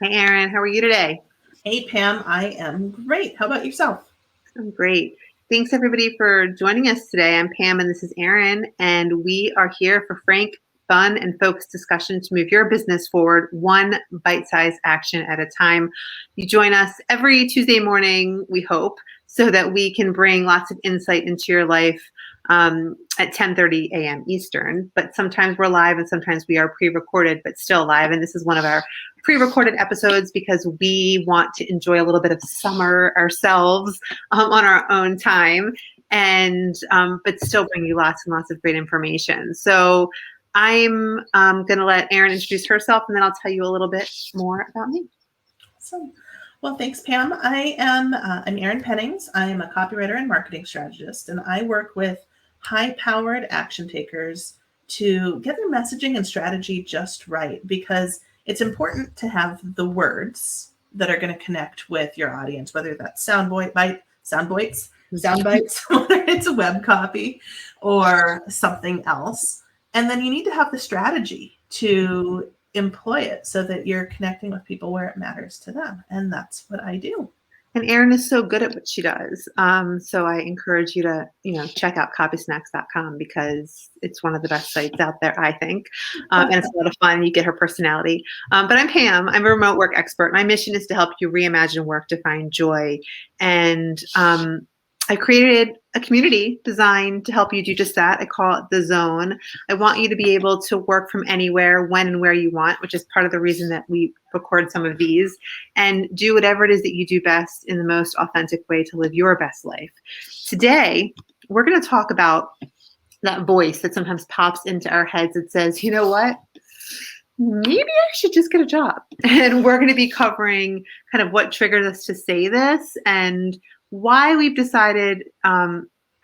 Hi, Erin. How are you today? Hey, Pam, I am great. How about yourself? I'm great. Thanks, everybody, for joining us today. I'm Pam, and this is Erin, and we are here for frank, fun, and focused discussion to move your business forward one bite-sized action at a time. You join us every Tuesday morning, we hope, so that we can bring lots of insight into your life at 10:30 a.m. Eastern. But sometimes we're live, and sometimes we are pre-recorded, but still live. And this is one of our pre-recorded episodes because we want to enjoy a little bit of summer ourselves on our own time, and but still bring you lots and lots of great information. So I'm going to let Erin introduce herself, and then I'll tell you a little bit more about me. So, well, thanks, Pam. I'm Erin Pennings. I'm a copywriter and marketing strategist, and I work with high-powered action takers to get their messaging and strategy just right because it's important to have the words that are going to connect with your audience, whether that's sound bites, whether it's a web copy or something else. And then you need to have the strategy to employ it so that you're connecting with people where it matters to them. And that's what I do. And Erin is so good at what she does. So I encourage you to, check out copysnacks.com because it's one of the best sites out there, I think. And it's a lot of fun. You get her personality. But I'm Pam. I'm a remote work expert. My mission is to help you reimagine work to find joy. And I created a community designed to help you do just that. I call it The Zone. I want you to be able to work from anywhere, when and where you want, which is part of the reason that we record some of these, and do whatever it is that you do best in the most authentic way to live your best life. Today, we're going to talk about that voice that sometimes pops into our heads that says, you know what? Maybe I should just get a job. And we're going to be covering kind of what triggered us to say this and why we've decided,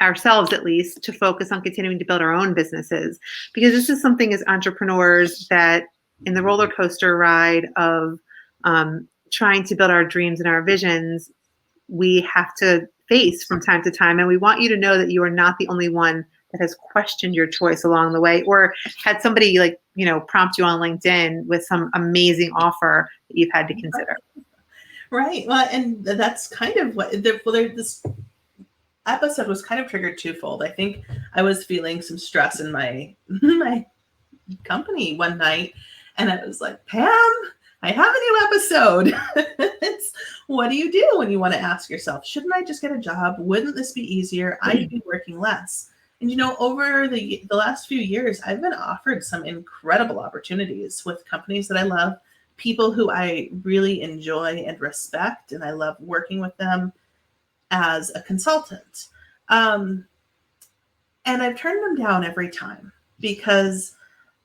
ourselves at least, to focus on continuing to build our own businesses. Because this is something as entrepreneurs that in the roller coaster ride of trying to build our dreams and our visions, we have to face from time to time. And we want you to know that you are not the only one that has questioned your choice along the way or had somebody prompt you on LinkedIn with some amazing offer that you've had to consider. Right. Well, and that's kind of what this episode was kind of triggered twofold. I think I was feeling some stress in my my company one night, and I was like, Pam, I have a new episode. It's what do you do when you want to ask yourself, shouldn't I just get a job? Wouldn't this be easier? I'd be working less. And over the last few years, I've been offered some incredible opportunities with companies that I love, people who I really enjoy and respect, and I love working with them as a consultant. Um, and I've turned them down every time because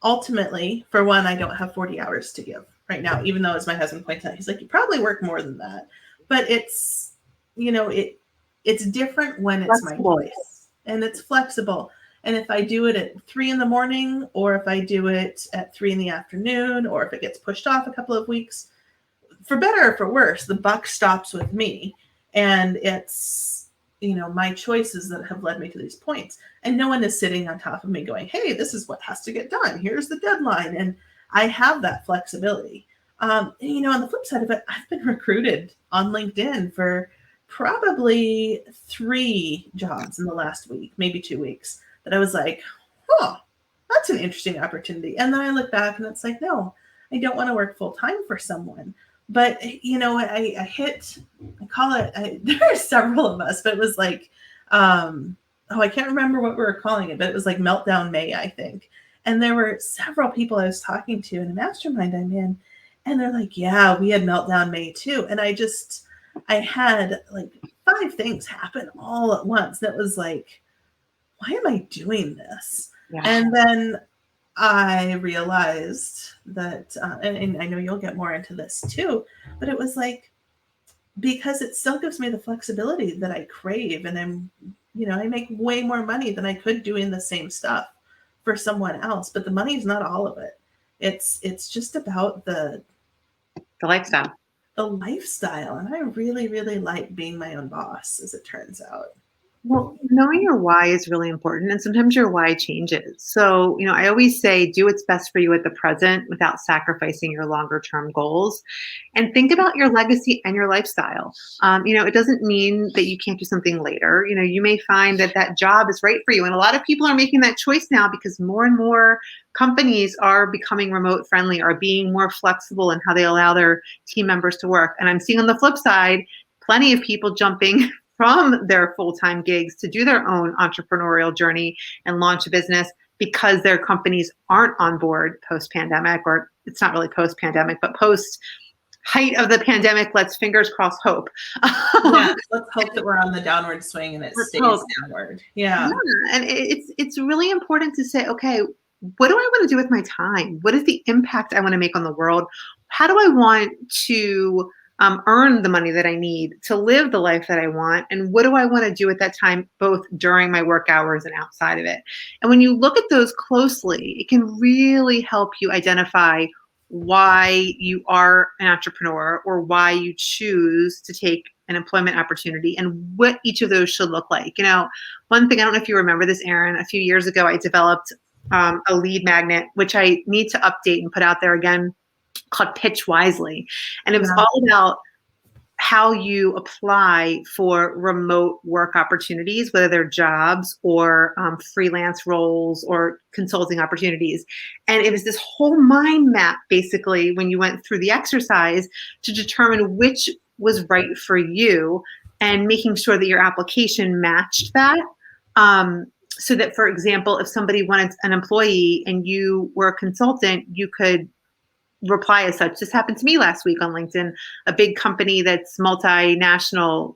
ultimately, for one, I don't have 40 hours to give right now, even though, as my husband points out, he's like, you probably work more than that. But it's different when it's my Flexible. choice and it's flexible. And if I do it at 3 in the morning, or if I do it at 3 in the afternoon, or if it gets pushed off a couple of weeks, for better or for worse, the buck stops with me. And it's, my choices that have led me to these points. And no one is sitting on top of me going, hey, this is what has to get done. Here's the deadline. And I have that flexibility. On the flip side of it, I've been recruited on LinkedIn for probably 3 jobs in the last week, maybe 2 weeks, that I was like, oh, that's an interesting opportunity. And then I look back and it's like, no, I don't want to work full time for someone. But I call it. There are several of us, but it was like, I can't remember what we were calling it, but it was like Meltdown May, I think. And there were several people I was talking to in a mastermind I'm in, and they're like, "Yeah, we had Meltdown May too." And I had like 5 things happen all at once. That was like, why am I doing this? Yeah. And then I realized that, and I know you'll get more into this too, but it was like, because it still gives me the flexibility that I crave. And I make way more money than I could doing the same stuff for someone else, but the money's not all of it. It's just about The lifestyle. the lifestyle. And I really, really like being my own boss, as it turns out. Well, knowing your why is really important, and sometimes your why changes. So, I always say do what's best for you at the present without sacrificing your longer term goals. And think about your legacy and your lifestyle. It doesn't mean that you can't do something later. You may find that that job is right for you. And a lot of people are making that choice now because more and more companies are becoming remote friendly, are being more flexible in how they allow their team members to work. And I'm seeing on the flip side, plenty of people jumping from their full-time gigs to do their own entrepreneurial journey and launch a business because their companies aren't on board post-pandemic, or it's not really post-pandemic, but post height of the pandemic. Let's fingers crossed hope. Yeah, let's hope that we're on the downward swing and it Let's stays hope. downward. Yeah, Yeah. and it's really important to say, okay, what do I want to do with my time? What is the impact I want to make on the world? How do I want to earn the money that I need to live the life that I want? And what do I want to do at that time, both during my work hours and outside of it? And when you look at those closely, it can really help you identify why you are an entrepreneur or why you choose to take an employment opportunity and what each of those should look like. One thing, I don't know if you remember this, Erin, a few years ago, I developed a lead magnet, which I need to update and put out there again, called Pitch Wisely. And it was all about how you apply for remote work opportunities, whether they're jobs or freelance roles or consulting opportunities. And it was this whole mind map, basically, when you went through the exercise to determine which was right for you and making sure that your application matched that. So that, for example, if somebody wanted an employee and you were a consultant, you could reply as such. This happened to me last week on LinkedIn. A big company that's multinational,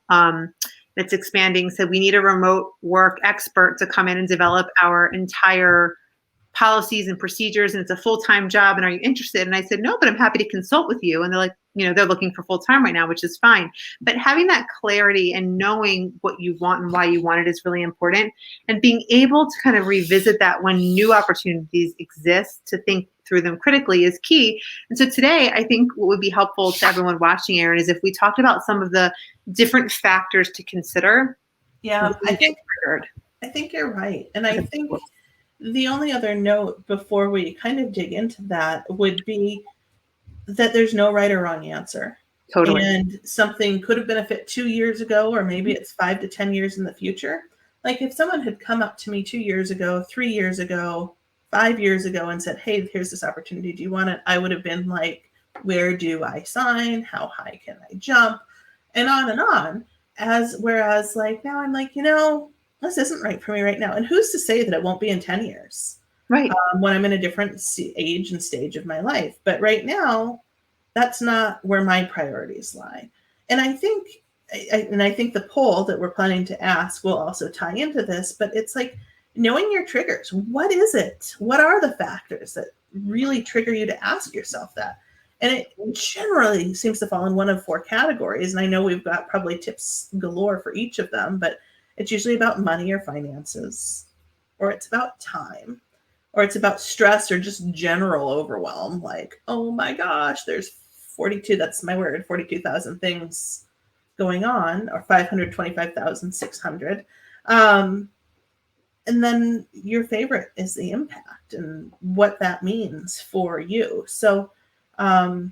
that's expanding, said we need a remote work expert to come in and develop our entire policies and procedures, and it's a full-time job, and are you interested? And I said, no, but I'm happy to consult with you. And they're like, they're looking for full-time right now, which is fine. But having that clarity and knowing what you want and why you want it is really important. And being able to kind of revisit that when new opportunities exist, to think through them critically, is key. And so today, I think what would be helpful to everyone watching, Erin, is if we talked about some of the different factors to consider. Yeah, I think you're right. And I think the only other note before we kind of dig into that would be that there's no right or wrong answer. Totally. And something could have been a fit 2 years ago, or maybe it's 5 to 10 years in the future. Like if someone had come up to me 2 years ago, 3 years ago, 5 years ago and said, hey, here's this opportunity. Do you want it? I would have been like, where do I sign? How high can I jump? And on and on. Whereas like now I'm like, this isn't right for me right now. And who's to say that it won't be in 10 years? Right. When I'm in a different age and stage of my life. But right now, that's not where my priorities lie. And I think the poll that we're planning to ask will also tie into this, but it's like knowing your triggers. What is it? What are the factors that really trigger you to ask yourself that? And it generally seems to fall in one of 4 categories. And I know we've got probably tips galore for each of them, but it's usually about money or finances, or it's about time, or it's about stress or just general overwhelm. Like, oh my gosh, there's 42,000 things going on, or 525,600. And then your favorite is the impact and what that means for you. So, I'll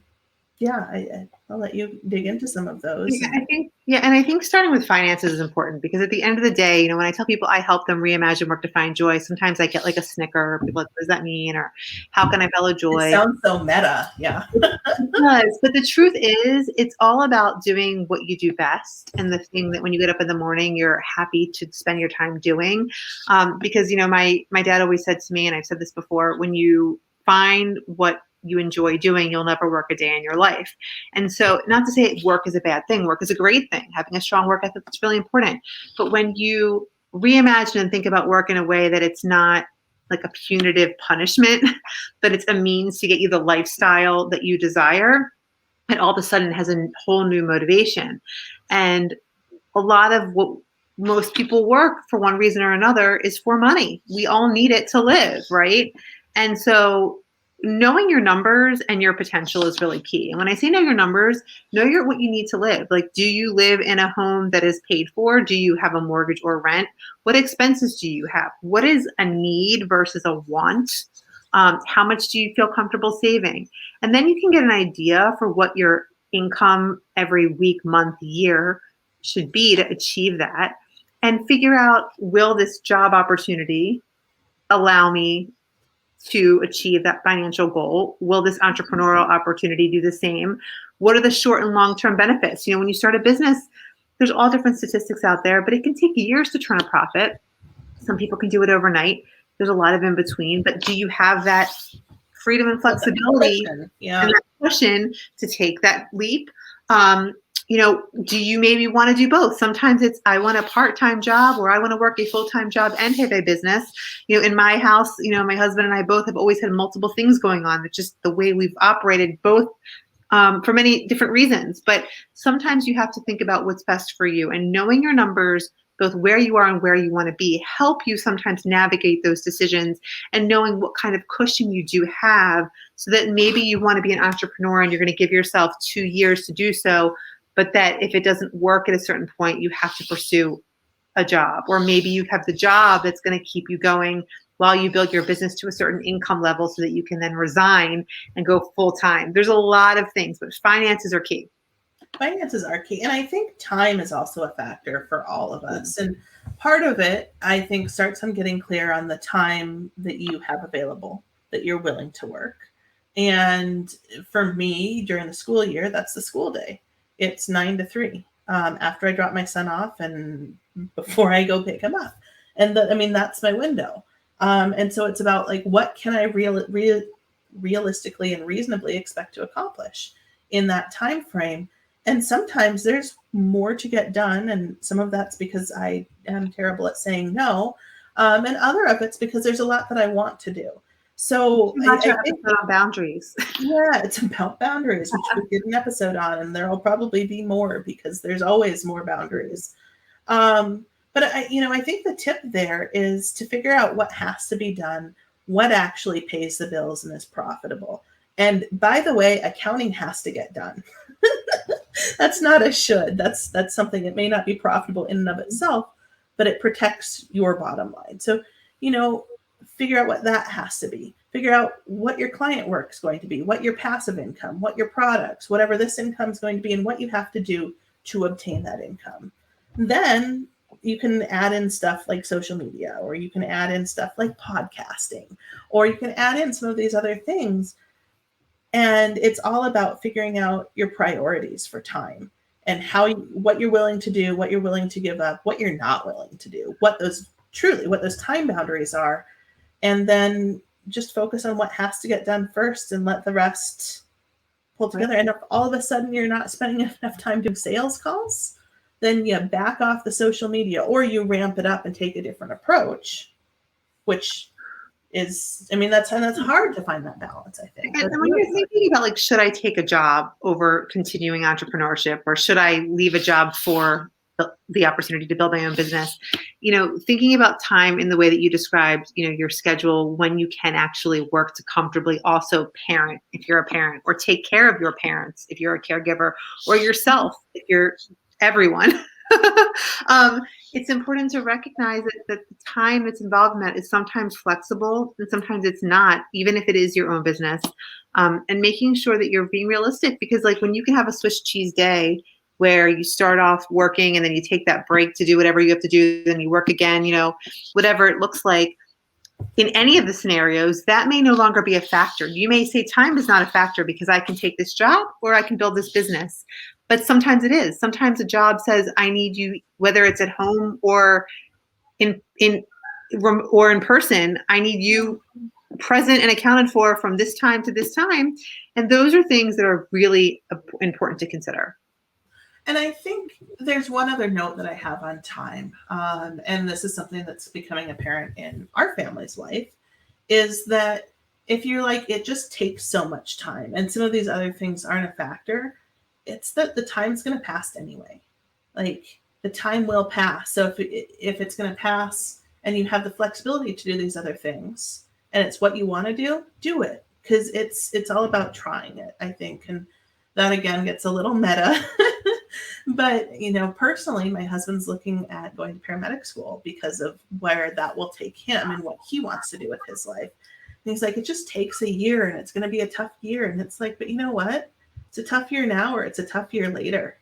let you dig into some of those. And I think starting with finances is important, because at the end of the day, when I tell people I help them reimagine work to find joy, sometimes I get like a snicker. People are like, what does that mean? Or how can I follow joy? It sounds so meta. Yeah. It does. But the truth is, it's all about doing what you do best, and the thing that when you get up in the morning, you're happy to spend your time doing. Because, my dad always said to me, and I've said this before, when you find what you enjoy doing, you'll never work a day in your life. And so, not to say work is a bad thing. Work is a great thing. Having a strong work ethic is really important. But when you reimagine and think about work in a way that it's not like a punitive punishment, but it's a means to get you the lifestyle that you desire, it all of a sudden has a whole new motivation. And a lot of what most people work for, one reason or another, is for money. We all need it to live, right? And so knowing your numbers and your potential is really key. And when I say know your numbers, what you need to live. Like, do you live in a home that is paid for? Do you have a mortgage or rent? What expenses do you have? What is a need versus a want? How much do you feel comfortable saving? And then you can get an idea for what your income every week, month, year should be to achieve that, and figure out, will this job opportunity allow me to achieve that financial goal? Will this entrepreneurial opportunity do the same? What are the short and long-term benefits? When you start a business, there's all different statistics out there, but it can take years to turn a profit. Some people can do it overnight. There's a lot of in between, but do you have that freedom and flexibility and that cushion to take that leap? Do you maybe want to do both? Sometimes it's, I want a part-time job, or I want to work a full-time job and have a business. In my house, my husband and I both have always had multiple things going on. It's just the way we've operated, both for many different reasons. But sometimes you have to think about what's best for you, and knowing your numbers, both where you are and where you want to be, help you sometimes navigate those decisions, and knowing what kind of cushion you do have, so that maybe you want to be an entrepreneur and you're going to give yourself 2 years to do so, but that if it doesn't work at a certain point, you have to pursue a job. Or maybe you have the job that's going to keep you going while you build your business to a certain income level, so that you can then resign and go full time. There's a lot of things, but finances are key. Finances are key. And I think time is also a factor for all of us. And part of it, I think, starts on getting clear on the time that you have available, that you're willing to work. And for me, during the school year, that's the school day. It's 9 to 3 after I drop my son off and before I go pick him up. And that's my window. And so it's about, like, what can I realistically and reasonably expect to accomplish in that time frame? And sometimes there's more to get done, and some of that's because I am terrible at saying no, and other of it's because there's a lot that I want to do. So I think about boundaries. Yeah, it's about boundaries, which we did an episode on, and there will probably be more because there's always more boundaries. But I think the tip there is to figure out what has to be done, what actually pays the bills and is profitable. And by the way, accounting has to get done. That's not a should. That's something that may not be profitable in and of itself, but it protects your bottom line. So, figure out what that has to be. Figure out what your client work is going to be, what your passive income, what your products, whatever this income is going to be, and what you have to do to obtain that income. Then you can add in stuff like social media, or you can add in stuff like podcasting, or you can add in some of these other things. And it's all about figuring out your priorities for time, and what you're willing to do, what you're willing to give up, what you're not willing to do, what those time boundaries are. And then just focus on what has to get done first and let the rest pull together. And if all of a sudden you're not spending enough time doing sales calls, then you back off the social media, or you ramp it up and take a different approach, which is, that's hard to find that balance, I think. And when you're thinking about, like, should I take a job over continuing entrepreneurship, or should I leave a job for the opportunity to build my own business, thinking about time in the way that you described, your schedule, when you can actually work to comfortably also parent if you're a parent, or take care of your parents if you're a caregiver, or yourself if you're everyone. It's important to recognize that the time that's involved in that is sometimes flexible and sometimes it's not, even if it is your own business, and making sure that you're being realistic, because, like, when you can have a Swiss cheese day where you start off working and then you take that break to do whatever you have to do, then you work again, whatever it looks like, in any of the scenarios, that may no longer be a factor. You may say time is not a factor because I can take this job or I can build this business. But sometimes it is. Sometimes a job says, I need you, whether it's at home or in person, I need you present and accounted for from this time to this time. And those are things that are really important to consider. And I think there's one other note that I have on time, and this is something that's becoming apparent in our family's life, is that if you're like, it just takes so much time and some of these other things aren't a factor, it's that the time's going to pass anyway. Like, the time will pass. So if it's going to pass and you have the flexibility to do these other things and it's what you want to do it. because it's all about trying it, I think. And that again gets a little meta. But personally, my husband's looking at going to paramedic school because of where that will take him and what he wants to do with his life. And he's like, it just takes a year and it's going to be a tough year. And it's like, but you know what? It's a tough year now or it's a tough year later.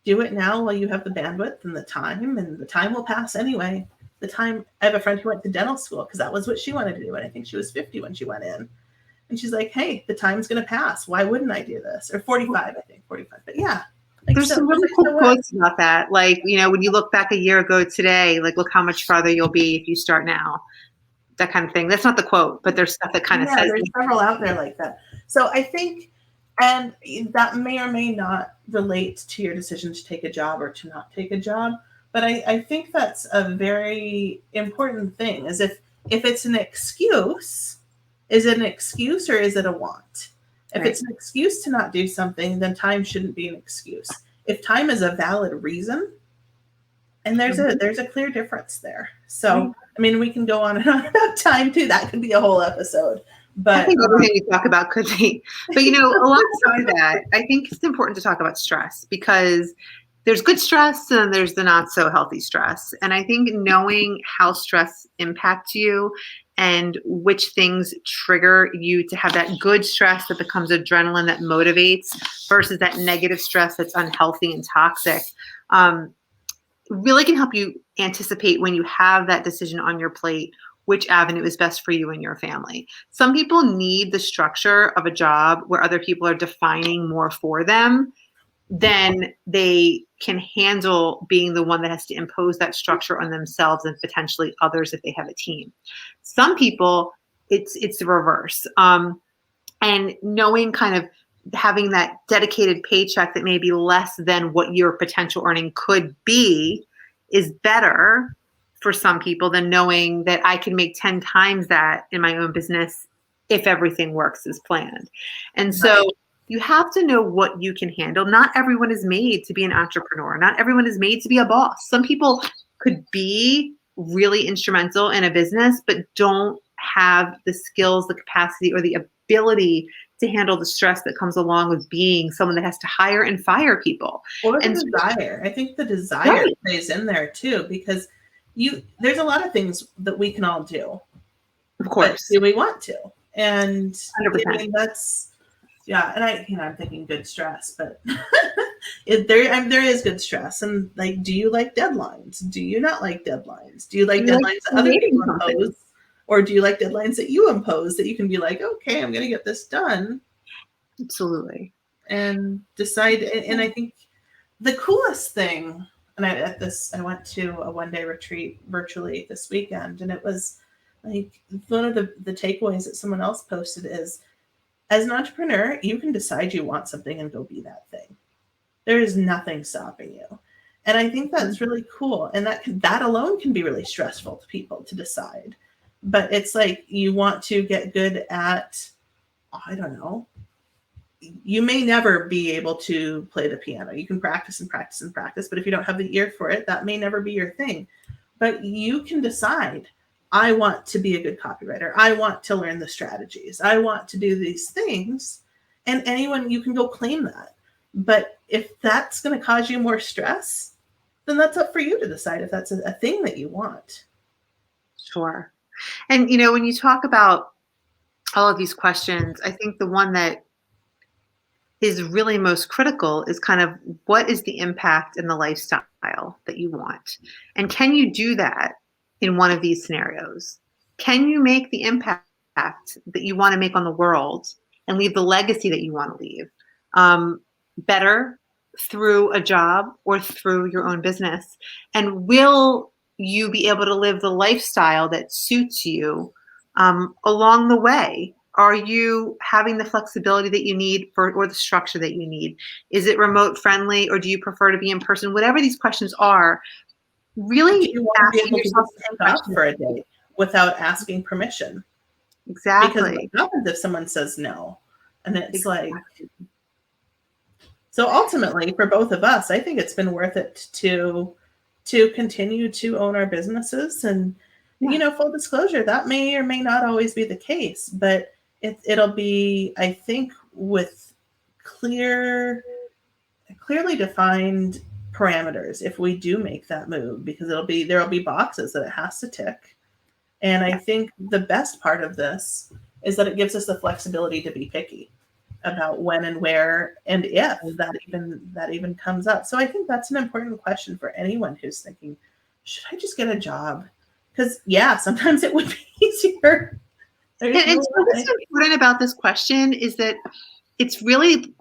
Do it now while you have the bandwidth and the time will pass anyway. I have a friend who went to dental school because that was what she wanted to do. And I think she was 50 when she went in. And she's like, hey, the time's going to pass. Why wouldn't I do this? Or 45, I think, 45. But yeah. There's some really cool quotes about that. Like, when you look back a year ago today, like, look how much farther you'll be if you start now. That kind of thing. That's not the quote, but there's stuff that kind of says. There's several out there like that. So I think, and that may or may not relate to your decision to take a job or to not take a job. But I think that's a very important thing, is if it's an excuse, is it an excuse or is it a want? If it's an excuse to not do something, then time shouldn't be an excuse. If time is a valid reason, and there's a clear difference there. So, I mean, we can go on and on about time too. That could be a whole episode. But I think everything we talk about could be. But alongside that, I think it's important to talk about stress, because there's good stress and there's the not so healthy stress. And I think knowing how stress impacts you and which things trigger you to have that good stress that becomes adrenaline that motivates versus that negative stress that's unhealthy and toxic, really can help you anticipate, when you have that decision on your plate, which avenue is best for you and your family. Some people need the structure of a job where other people are defining more for them than they can handle being the one that has to impose that structure on themselves and potentially others if they have a team. Some people, it's the reverse. And knowing, kind of having that dedicated paycheck that may be less than what your potential earning could be is better for some people than knowing that I can make 10 times that in my own business if everything works as planned. And so you have to know what you can handle. Not everyone is made to be an entrepreneur. Not everyone is made to be a boss. Some people could be really instrumental in a business, but don't have the skills, the capacity, or the ability to handle the stress that comes along with being someone that has to hire and fire people. Or the desire. I think the desire plays in there too, because there's a lot of things that we can all do. Of course. Do we want to? And 100%. I mean, that's, and I'm thinking good stress, but there is good stress. And like, do you like deadlines? Do you not like deadlines? Do you like deadlines that other people impose? Or do you like deadlines that you impose that you can be like, okay, I'm going to get this done? Absolutely. And decide. And I think the coolest thing, and I went to a one-day retreat virtually this weekend, and it was like, one of the takeaways that someone else posted is, as an entrepreneur, you can decide you want something and go be that thing. There is nothing stopping you. And I think that's really cool. And that alone can be really stressful to people to decide. But it's like, you want to get good at, I don't know, you may never be able to play the piano. You can practice and practice and practice, but if you don't have the ear for it, that may never be your thing. But you can decide, I want to be a good copywriter. I want to learn the strategies. I want to do these things. And anyone, you can go claim that. But if that's going to cause you more stress, then that's up for you to decide if that's a thing that you want. Sure. And, when you talk about all of these questions, I think the one that is really most critical is kind of, what is the impact in the lifestyle that you want? And can you do that in one of these scenarios? Can you make the impact that you want to make on the world and leave the legacy that you want to leave better through a job or through your own business? And will you be able to live the lifestyle that suits you along the way? Are you having the flexibility that you need or the structure that you need? Is it remote friendly, or do you prefer to be in person? Whatever these questions are, really you want to be able to stand up for a day without asking permission. Exactly. Because what happens if someone says no? And it's like, so ultimately for both of us, I think it's been worth it to continue to own our businesses. And, full disclosure, that may or may not always be the case, but it'll be, I think, with clearly defined parameters if we do make that move, because there'll be boxes that it has to tick. And I think the best part of this is that it gives us the flexibility to be picky about when and where and if that even comes up. So I think that's an important question for anyone who's thinking, should I just get a job? Because sometimes it would be easier. And so what's important about this question is that it's really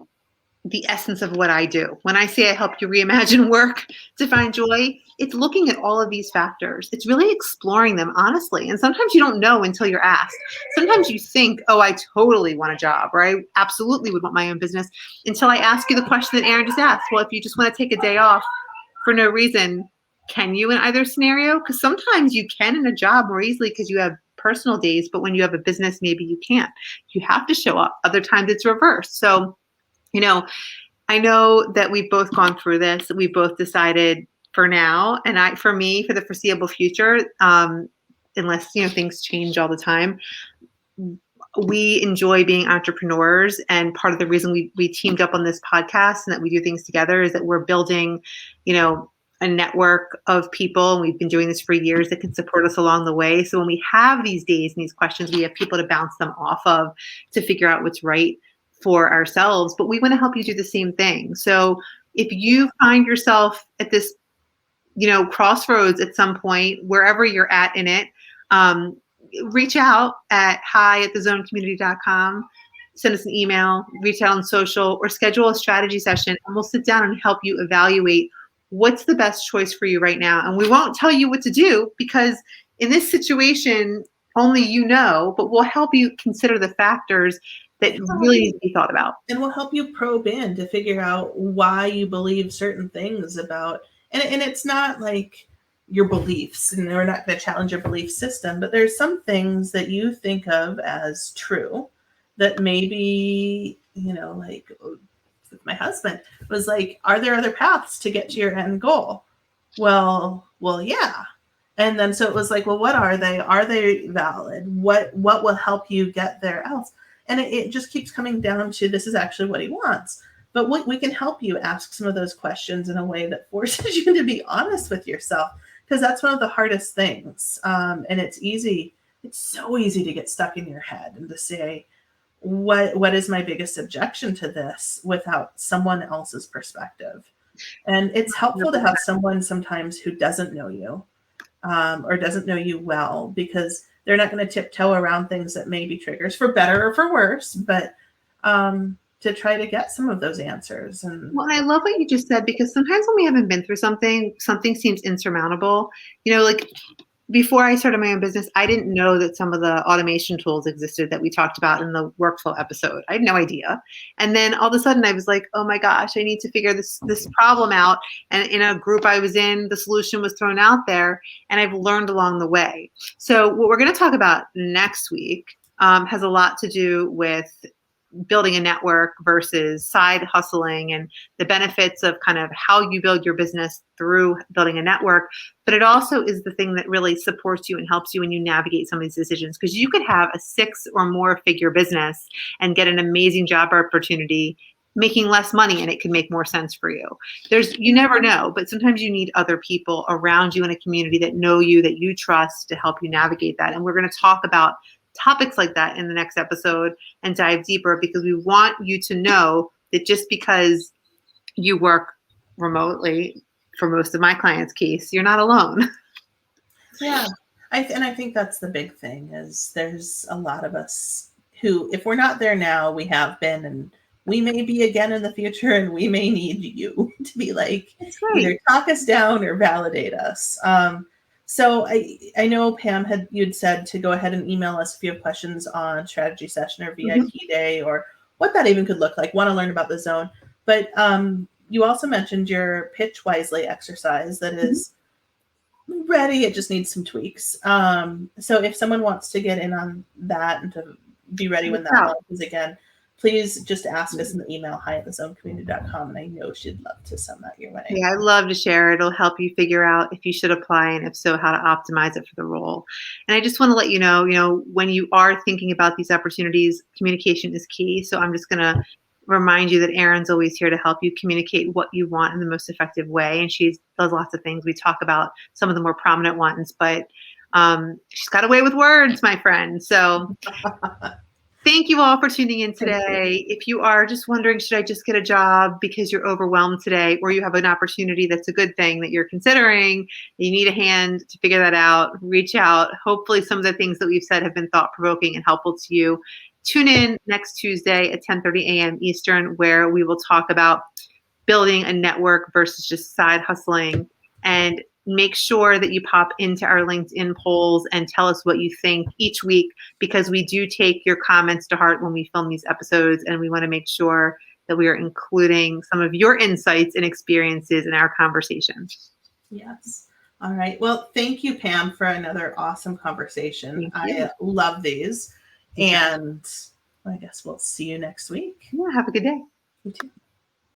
the essence of what I do. When I say I help you reimagine work to find joy, it's looking at all of these factors. It's really exploring them honestly. And sometimes you don't know until you're asked. Sometimes you think, oh, I totally want a job, or I absolutely would want my own business, until I ask you the question that Erin just asked. Well, if you just want to take a day off for no reason, can you in either scenario? Because sometimes you can in a job more easily because you have personal days, but when you have a business, maybe you can't. You have to show up. Other times it's reversed. So, I know that we've both gone through this. We both decided for now, and for me, for the foreseeable future, unless things change all the time, we enjoy being entrepreneurs. And part of the reason we teamed up on this podcast and that we do things together is that we're building, a network of people, and we've been doing this for years, that can support us along the way. So when we have these days and these questions, we have people to bounce them off of to figure out what's right for ourselves, but we want to help you do the same thing. So if you find yourself at this, crossroads at some point, wherever you're at in it, reach out at hi@thezonecommunity.com, send us an email, reach out on social, or schedule a strategy session, and we'll sit down and help you evaluate what's the best choice for you right now. And we won't tell you what to do, because in this situation, only but we'll help you consider the factors that really need to be thought about. And we'll help you probe in to figure out why you believe certain things about, and it's not like your beliefs, and we're not going to challenge your belief system, but there's some things that you think of as true that maybe, like with my husband was like, are there other paths to get to your end goal? Well, yeah. And then, so it was like, well, what are they? Are they valid? What will help you get there else? And it just keeps coming down to, this is actually what he wants. But we can help you ask some of those questions in a way that forces you to be honest with yourself, because that's one of the hardest things. And it's so easy to get stuck in your head and to say, what is my biggest objection to this, without someone else's perspective. And it's helpful to have someone sometimes who doesn't know you, or doesn't know you well, because they're not going to tiptoe around things that may be triggers, for better or for worse, but to try to get some of those answers. Well, I love what you just said, because sometimes when we haven't been through something seems insurmountable. Like before I started my own business, I didn't know that some of the automation tools existed that we talked about in the workflow episode. I had no idea. And then all of a sudden I was like, oh my gosh, I need to figure this problem out. And in a group I was in, the solution was thrown out there, and I've learned along the way. So what we're going to talk about next week has a lot to do with building a network versus side hustling, and the benefits of kind of how you build your business through building a network. But it also is the thing that really supports you and helps you when you navigate some of these decisions, because you could have a 6 or more figure business and get an amazing job opportunity making less money, and it can make more sense for you. You never know, but sometimes you need other people around you in a community that know you, that you trust, to help you navigate that. And we're going to talk about topics like that in the next episode and dive deeper, because we want you to know that just because you work remotely, for most of my clients' case, you're not alone. Yeah. I think that's the big thing, is there's a lot of us who, if we're not there now, we have been, and we may be again in the future, and we may need you to be like, either talk us down or validate us. So I know Pam you'd said to go ahead and email us if you have questions on strategy session or VIP day, or what that even could look like. Want to learn about the zone. But you also mentioned your pitch wisely exercise that is ready. It just needs some tweaks. So if someone wants to get in on that and to be ready when that launches again, please just ask us in the email hi@thezonecommunity.com, and I know she'd love to send that your way. Yeah, I'd love to share it. It'll help you figure out if you should apply, and if so, how to optimize it for the role. And I just want to let you know, when you are thinking about these opportunities, communication is key. So I'm just going to remind you that Erin's always here to help you communicate what you want in the most effective way. And she does lots of things. We talk about some of the more prominent ones, but she's got a way with words, my friend. So thank you all for tuning in today. If you are just wondering, should I just get a job because you're overwhelmed today, or you have an opportunity that's a good thing that you're considering, you need a hand to figure that out, reach out. Hopefully some of the things that we've said have been thought-provoking and helpful to you. Tune in next Tuesday at 10:30 a.m. Eastern, where we will talk about building a network versus just side hustling. And make sure that you pop into our LinkedIn polls and tell us what you think each week, because we do take your comments to heart when we film these episodes, and we want to make sure that we are including some of your insights and experiences in our conversation. Yes. All right. Well, thank you, Pam, for another awesome conversation. I love these. And I guess we'll see you next week. Yeah, have a good day. You too.